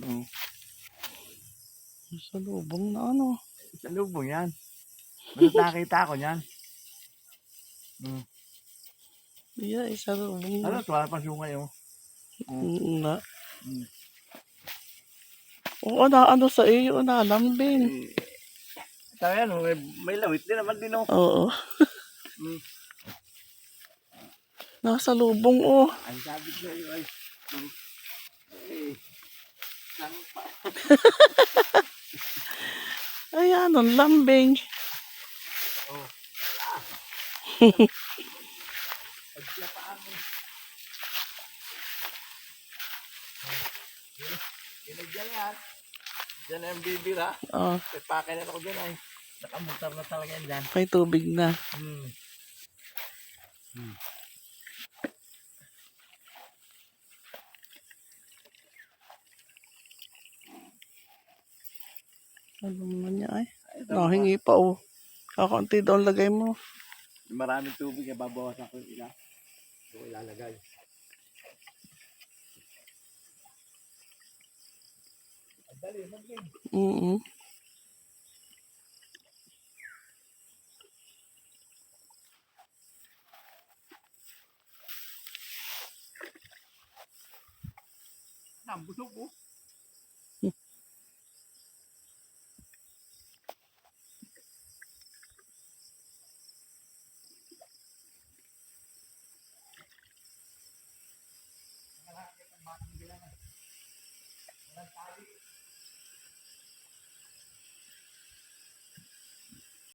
Mm. Sa lubong na ano. Sa lubong yan. Basta't nakita ko yan. Mm. Yeah, sa lubong Ano, na. wala pang sungay oh. Na. Mm. Oo na, ano sa iyo na, lambing. Sabi yan, may lawit din naman din oh. Oo. Mm. Nasa lubong oh. Ay, sabi ko sa'yo ay. Eh, saan pa? Ayan, ang lambing. Oh. Pagsiapaan mo. Ginagyan yan. Diyan na yung bibira. Oh, Ipakin na ako dyan ay. Nakamutar na talaga yan dyan. may tubig na. Hmm. Hmm. Ano naman niya ay? Nahingi pa oh. Kakaunti daw ang lagay mo. Maraming tubig, babawasan ko yung ila. Ito ilalagay. Dali, maging. Mm. Busog po. Walang tali.